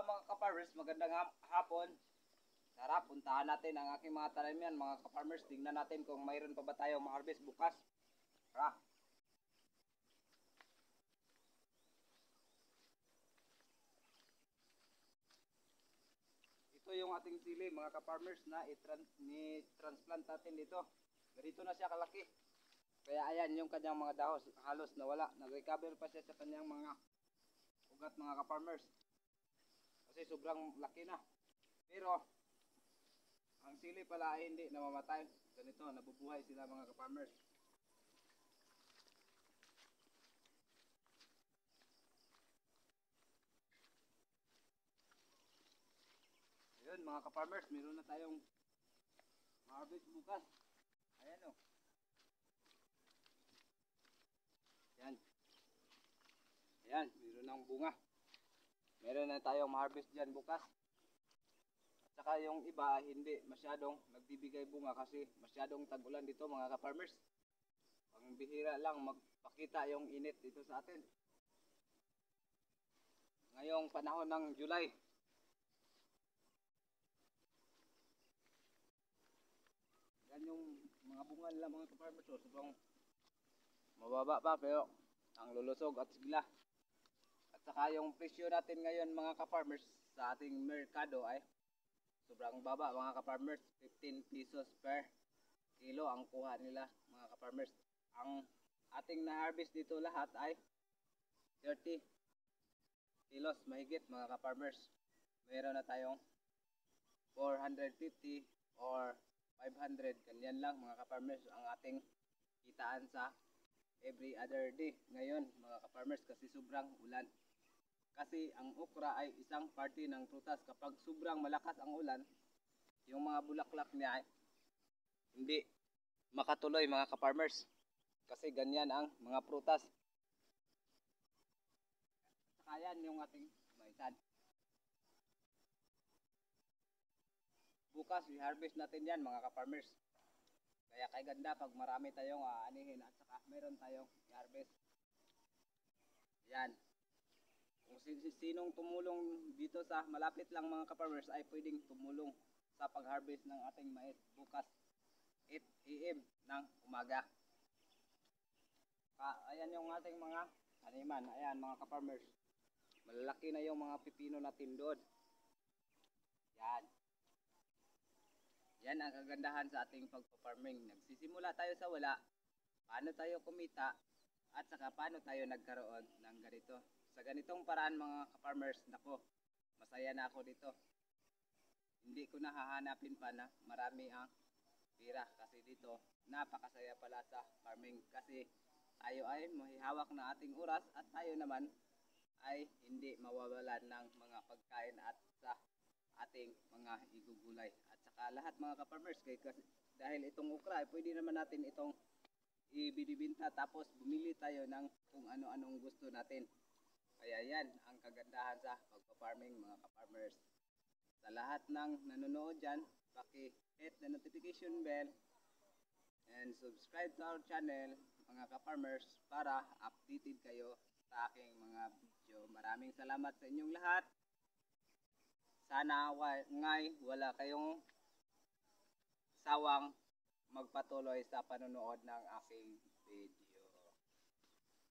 mga ka-farmers, magandang hapon. Tara, puntahan natin ang aking mga talamian, mga ka-farmers. Tingnan natin kung mayroon pa ba tayong ma-harvest bukas. Tara. Ito yung ating sili, mga ka-farmers, na i-transplant natin dito. Ganito na siya kalaki. Kaya ayan yung kanyang mga dahos, halos nawala. Nag-recover pa siya sa kanyang mga ugat, mga ka-farmers. Kasi sobrang laki na. Pero ang sili pala ay hindi namamatay. Ganito, nabubuhay sila, mga ka-farmers. Ayun, mga ka-farmers, meron na tayong harvest bukas. Ayan o. Ayan. Ayan, meron ng bunga. Meron na tayong harvest dyan bukas. At saka yung iba hindi masyadong nagbibigay bunga kasi masyadong tag-ulan dito, mga ka-farmers. Ang bihira lang magpakita yung init dito sa atin. Ngayong panahon ng July. Yan yung mga bunga nila, mga ka-farmers. So, sobrang mababa pa pero ang lulusog at sigla. At saka yung presyo natin ngayon, mga ka-farmers, sa ating merkado ay sobrang baba, mga ka-farmers. 15 pesos per kilo ang kuha nila, mga ka-farmers. Ang ating na-harvest dito lahat ay 30 kilos mahigit, mga ka-farmers. Meron na tayong 450 or 500, ganyan lang, mga ka-farmers, ang ating kitaan sa every other day ngayon, mga ka-farmers, kasi sobrang ulan. Kasi ang okra ay isang parte ng prutas. Kapag sobrang malakas ang ulan, yung mga bulaklak niya ay hindi makatuloy, mga ka-farmers. Kasi ganyan ang mga prutas. Saka yan yung ating maitan. Bukas i-harvest natin yan, mga ka-farmers. Kaya kay ganda pag marami tayong aanihin at saka meron tayong i-harvest. Yan. Kung sinong tumulong dito sa malapit lang, mga ka-farmers, ay pwedeng tumulong sa pag-harvest ng ating mais bukas 8 AM ng umaga. Ayan yung ating mga taniman. Ayan, mga ka-farmers. Malalaki na yung mga pipino natin doon. Yan. Yan ang kagandahan sa ating pagpa-farming. Nagsisimula tayo sa wala. Paano tayo kumita? At saka paano tayo nagkaroon ng ganito. Sa ganitong paraan, mga ka-farmers, nako, masaya na ako dito. Hindi ko na hahanapin pa na marami ang pira. Kasi dito, napakasaya pala sa farming. Kasi tayo ay mahihawak na ating oras at tayo naman ay hindi mawawalan ng mga pagkain at sa ating mga igugulay. At saka lahat, mga ka-farmers, dahil itong okra, pwede naman natin itong ibinibinta tapos bumili tayo ng kung ano-anong gusto natin. Kaya yan ang kagandahan sa pagpa-farming, mga ka-farmers. Sa lahat ng nanonood dyan, paki-hit the notification bell and subscribe to our channel, mga ka-farmers, para updated kayo sa aking mga video. Maraming salamat sa inyong lahat. Sana wala kayong sawang magpatuloy sa panonood ng aking video.